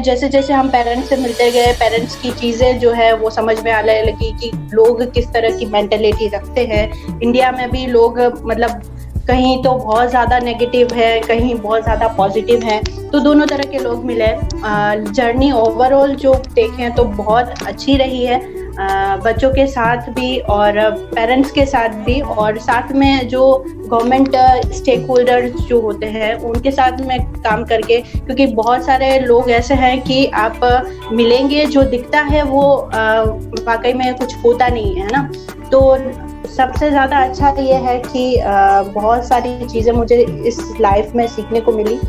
जैसे जैसे हम पेरेंट्स से मिलते गए, पेरेंट्स की चीज़ें जो है वो समझ में आने लगी कि लोग किस तरह की मेंटेलिटी रखते हैं। इंडिया में भी लोग मतलब कहीं तो बहुत ज़्यादा नेगेटिव है, कहीं बहुत ज़्यादा पॉजिटिव है, तो दोनों तरह के लोग मिले। जर्नी ओवरऑल जो देखें तो बहुत अच्छी रही है, बच्चों के साथ भी और पेरेंट्स के साथ भी, और साथ में जो गवर्नमेंट स्टेक होल्डर्स जो होते हैं उनके साथ में काम करके, क्योंकि बहुत सारे लोग ऐसे हैं कि आप मिलेंगे जो दिखता है वो वाकई में कुछ होता नहीं है ना। तो सबसे ज़्यादा अच्छा ये है कि बहुत सारी चीज़ें मुझे इस लाइफ में सीखने को मिली,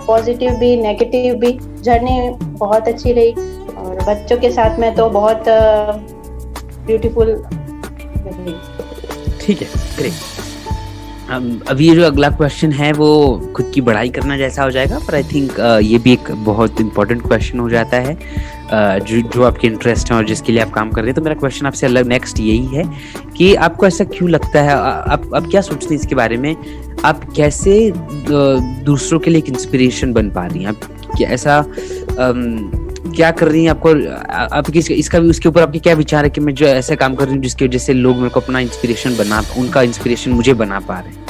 पॉजिटिव भी नेगेटिव भी। जर्नी बहुत अच्छी रही और बच्चों के साथ में तो बहुत ब्यूटीफुल रही। ठीक है, ग्रेट। अभी ये जो अगला क्वेश्चन है वो खुद की बढ़ाई करना जैसा हो जाएगा, पर आई थिंक ये भी एक बहुत इंपॉर्टेंट क्वेश्चन हो जाता है जो आपके इंटरेस्ट है और जिसके लिए आप काम कर रहे हैं। तो मेरा क्वेश्चन आपसे अलग नेक्स्ट यही है कि आपको ऐसा क्यों लगता है, आप क्या सोचते हैं इसके बारे में, आप कैसे दूसरों के लिए एक इंस्पिरेशन बन पा रही हैं, आप क्या ऐसा क्या कर रही हैं, आप इसका भी उसके ऊपर आपके क्या विचार है कि मैं जो ऐसा काम कर रही हूँ जिसकी वजह से लोग मेरे को अपना इंस्पिरेशन उनका इंस्पिरेशन मुझे बना पा रहे हैं?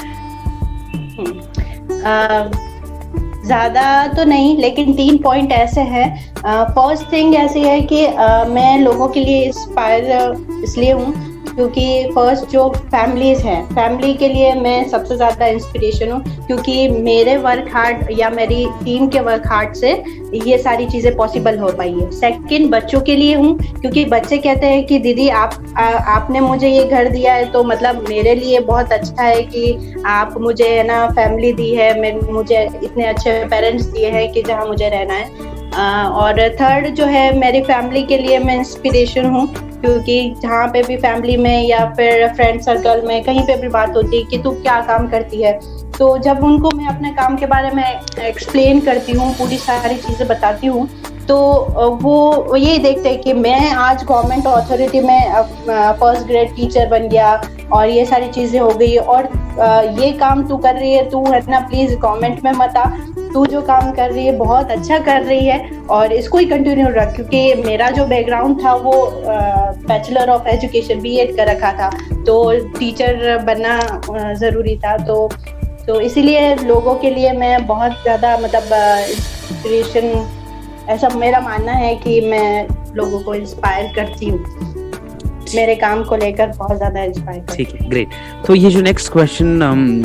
ज़्यादा तो नहीं, लेकिन 3 पॉइंट ऐसे हैं। फर्स्ट थिंग ऐसी है कि मैं लोगों के लिए इंस्पायर इसलिए हूँ क्योंकि फर्स्ट जो फैमिलीज़ हैं, फैमिली के लिए मैं सबसे ज़्यादा इंस्पिरेशन हूँ, क्योंकि मेरे वर्क हार्ड या मेरी टीम के वर्क हार्ड से ये सारी चीज़ें पॉसिबल हो पाई है। सेकंड बच्चों के लिए हूँ, क्योंकि बच्चे कहते हैं कि दीदी आपने मुझे ये घर दिया है तो मतलब मेरे लिए बहुत अच्छा है कि आप मुझे है ना फैमिली दी है, मुझे इतने अच्छे पेरेंट्स दिए हैं कि जहाँ मुझे रहना है। और थर्ड जो है मेरी फैमिली के लिए मैं इंस्पिरेशन हूँ, क्योंकि जहाँ पे भी फैमिली में या फिर फ्रेंड सर्कल में कहीं पे भी बात होती है कि तू क्या काम करती है, तो जब उनको मैं अपने काम के बारे में एक्सप्लेन करती हूँ, पूरी सारी चीज़ें बताती हूँ, तो वो यही देखते हैं कि मैं आज गवर्नमेंट अथॉरिटी में फर्स्ट ग्रेड टीचर बन गया और ये सारी चीज़ें हो गई, और ये काम तू कर रही है, तू है ना प्लीज़ गवर्नमेंट में मत आ, तू जो काम कर रही है बहुत अच्छा कर रही है और इसको ही कंटिन्यू रख। क्योंकि मेरा जो बैकग्राउंड था वो बैचलर ऑफ एजुकेशन बीएड कर रखा था, तो टीचर बनना ज़रूरी था, तो इसीलिए लोगों के लिए मैं बहुत ज़्यादा मतलब इंस्पिरेशन, ऐसा मेरा मानना है कि मैं लोगों को इंस्पायर करती हूँ, मेरे काम को लेकर बहुत ज़्यादा इंस्पायर करती हूँ। ठीक है, ग्रेट। तो ये जो नेक्स्ट क्वेश्चन,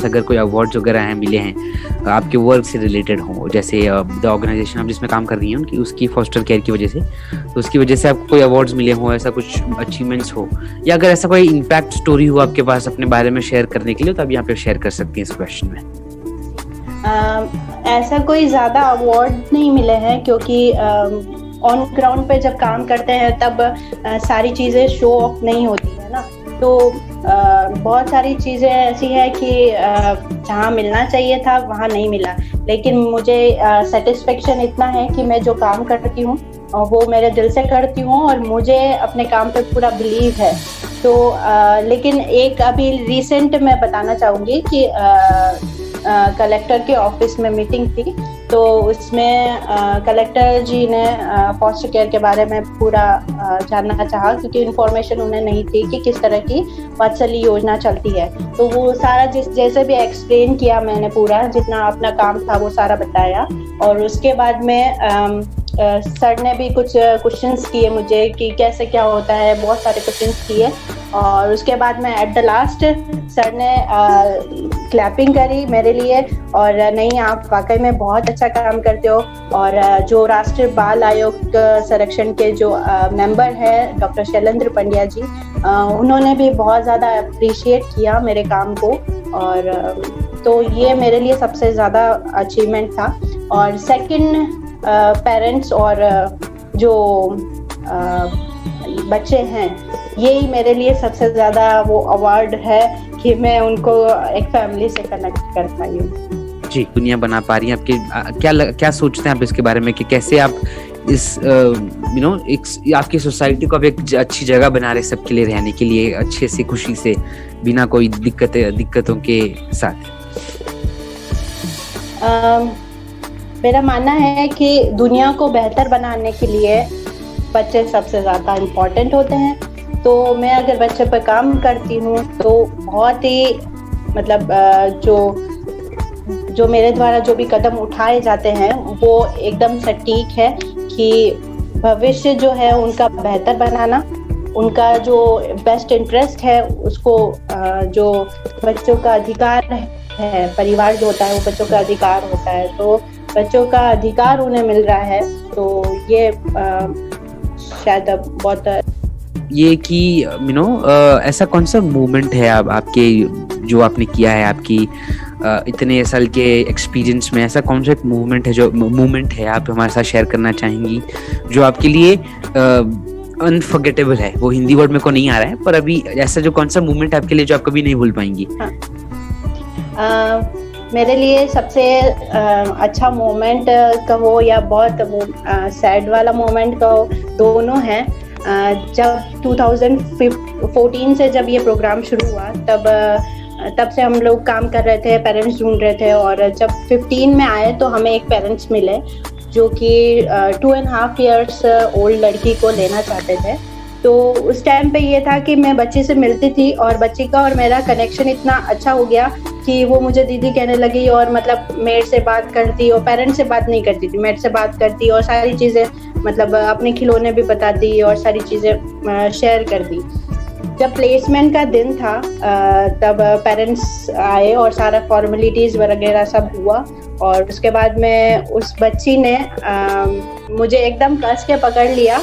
अगर कोई अवार्ड्स वगैरह हैं मिले हैं आपके वर्क से रिलेटेड हो, जैसे द ऑर्गेनाइजेशन आप जिसमें काम कर रही हैं उनकी उसकी फॉस्टर केयर की वजह से, तो उसकी वजह से आपको कोई अवार्ड्स मिले हो, ऐसा कुछ अचीवमेंट्स हो, या अगर ऐसा कोई इम्पैक्ट स्टोरी हो आपके पास अपने बारे में शेयर करने के लिए, तो आप यहाँ पे शेयर कर सकती हैं इस क्वेश्चन में। ऐसा कोई ज़्यादा अवार्ड नहीं मिले हैं, क्योंकि ऑन ग्राउंड पे जब काम करते हैं तब सारी चीज़ें शो ऑफ नहीं होती है ना, तो बहुत सारी चीज़ें ऐसी है कि जहाँ मिलना चाहिए था वहाँ नहीं मिला, लेकिन मुझे सेटिस्फेक्शन इतना है कि मैं जो काम करती हूँ वो मेरे दिल से करती हूँ और मुझे अपने काम पे पूरा बिलीव है। तो लेकिन एक अभी रिसेंट मैं बताना चाहूँगी कि कलेक्टर के ऑफिस में मीटिंग थी, तो उसमें कलेक्टर जी ने फॉस्टर केयर के बारे में पूरा जानना चाहा, क्योंकि इन्फॉर्मेशन उन्हें नहीं थी कि किस तरह की वात्सल्य योजना चलती है। तो वो सारा जैसे भी एक्सप्लेन किया मैंने, पूरा जितना अपना काम था वो सारा बताया, और उसके बाद में सर ने भी कुछ क्वेश्चंस किए मुझे कि कैसे क्या होता है, बहुत सारे क्वेश्चंस किए, और उसके बाद में एट द लास्ट सर ने क्लैपिंग करी मेरे लिए, और नहीं आप वाकई में बहुत अच्छा काम करते हो। और जो राष्ट्रीय बाल आयोग संरक्षण के जो मेंबर है डॉक्टर शैलेंद्र पंड्या जी, उन्होंने भी बहुत ज़्यादा अप्रिशिएट किया मेरे काम को, और तो ये मेरे लिए सबसे ज़्यादा अचीवमेंट था। और सेकंड पेरेंट्स और जो बच्चे हैं, यही मेरे लिए सबसे ज़्यादा वो अवार्ड है कि मैं उनको एक फैमिली से कनेक्ट कर पाई हूँ। जी, दुनिया बना पा रही हैं। आपके क्या सोचते हैं आप इसके बारे में कि कैसे आप इस एक आपकी सोसाइटी को आप एक अच्छी जगह बना रहे सबके लिए रहने के लिए, अच्छे से खुशी से, बिना कोई दिक्कतों के साथ? मेरा मानना है कि दुनिया को बेहतर बनाने के लिए बच्चे सबसे ज़्यादा इम्पोर्टेंट होते हैं। तो मैं अगर बच्चे पर काम करती हूँ तो बहुत ही मतलब जो मेरे द्वारा जो भी कदम उठाए जाते हैं वो एकदम सटीक है कि भविष्य जो है उनका बेहतर बनाना, उनका जो बेस्ट इंटरेस्ट है उसको, जो बच्चों का अधिकार है, परिवार जो होता है वो बच्चों का अधिकार होता है, तो बच्चों का अधिकार उन्हें मिल रहा है। तो ये शायद बहुत ये कि ऐसा कौन सा मूवमेंट है आपके जो आपने किया है आपकी इतने साल के एक्सपीरियंस में, ऐसा कौन सा एक मूवमेंट है आप हमारे साथ शेयर करना चाहेंगी जो आपके लिए अनफॉरगेटेबल है? वो हिंदी वर्ड में को नहीं आ रहा है, पर अभी ऐसा जो कौन सा मूवमेंट आपके लिए जो आप कभी नहीं भूल पाएंगी? मेरे लिए सबसे अच्छा मोमेंट कहो या बहुत सैड वाला मोमेंट कहो, दोनों हैं। जब 2014 से जब ये प्रोग्राम शुरू हुआ तब से हम लोग काम कर रहे थे, पेरेंट्स ढूंढ रहे थे, और जब 15 में आए तो हमें एक पेरेंट्स मिले जो कि 2.5 years ओल्ड लड़की को लेना चाहते थे। तो उस टाइम पे ये था कि मैं बच्ची से मिलती थी और बच्ची का और मेरा कनेक्शन इतना अच्छा हो गया कि वो मुझे दीदी कहने लगी, और मतलब मेरे से बात करती और पेरेंट्स से बात नहीं करती थी, मेरे से बात करती और सारी चीज़ें मतलब अपने खिलौने भी बताती और सारी चीज़ें शेयर करती। जब प्लेसमेंट का दिन था तब पेरेंट्स आए और सारा फॉर्मेलिटीज़ वगैरह सब हुआ, और उसके बाद में उस बच्ची ने मुझे एकदम कस के पकड़ लिया,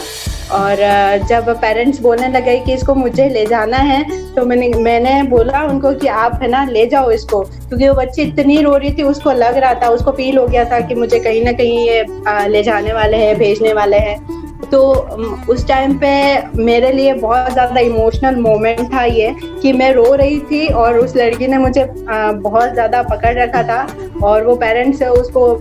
और जब पेरेंट्स बोलने लगे कि इसको मुझे ले जाना है तो मैंने बोला उनको कि आप है ना ले जाओ इसको, क्योंकि वो बच्ची इतनी रो रही थी, उसको लग रहा था, उसको फील हो गया था कि मुझे कहीं ना कहीं ये ले जाने वाले हैं, भेजने वाले हैं। तो उस टाइम पे मेरे लिए बहुत ज़्यादा इमोशनल मोमेंट था ये कि मैं रो रही थी और उस लड़की ने मुझे बहुत ज़्यादा पकड़ रखा था, और वो पेरेंट्स उसको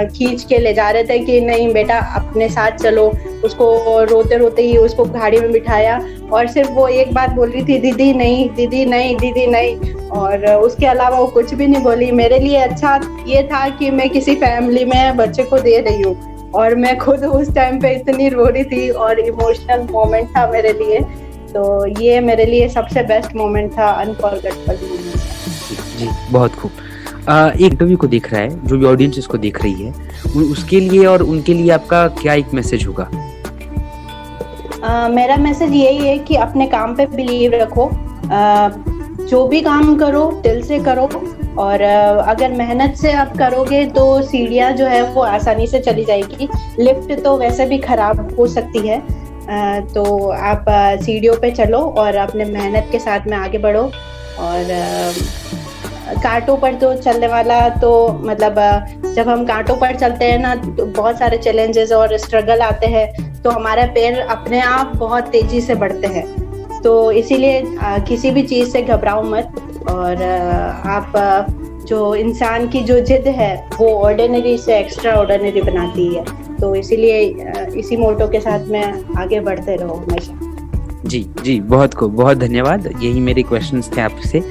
खींच के ले जा रहे थे कि नहीं बेटा अपने साथ चलो। उसको रोते रोते ही उसको गाड़ी में बिठाया और सिर्फ वो एक बात बोल रही थी, दीदी नहीं, दीदी नहीं, दीदी नहीं, और उसके अलावा वो कुछ भी नहीं बोली। मेरे लिए अच्छा ये था कि मैं किसी फैमिली में बच्चे को दे रही हूँ, और मैं खुद उस टाइम पे इतनी रो रही थी और इमोशनल मोमेंट था मेरे लिए। तो ये मेरे लिए सबसे बेस्ट मोमेंट था, अनफॉरगेटेबल मोमेंट। जी बहुत खूब। एक इंटरव्यू को देख रहा है, जो भी ऑडियंस इसको देख रही है, उसके लिए और उनके लिए आपका क्या एक मैसेज होगा? मेरा मैसेज यही है कि अपने काम पे बिलीव रखो, जो भी काम करो दिल से करो, और अगर मेहनत से आप करोगे तो सीढ़ियाँ जो है वो आसानी से चली जाएगी। लिफ्ट तो वैसे भी खराब हो सकती है, तो आप सीढ़ियों पे चलो और अपने मेहनत के साथ में आगे बढ़ो। और कांटों पर तो चलने वाला तो मतलब जब हम कांटों पर चलते हैं ना तो बहुत सारे चैलेंजेस और स्ट्रगल आते हैं, तो हमारे पैर अपने आप बहुत तेजी से बढ़ते हैं। तो इसीलिए किसी भी चीज़ से घबराओ मत, और आप जो इंसान की जो जिद है वो ऑर्डिनरी से एक्स्ट्रा ऑर्डिनरी बनाती है। तो इसीलिए इसी मोटो के साथ में आगे बढ़ते रहो हमेशा। जी जी बहुत खूब, बहुत धन्यवाद। यही मेरे क्वेश्चंस थे आपसे।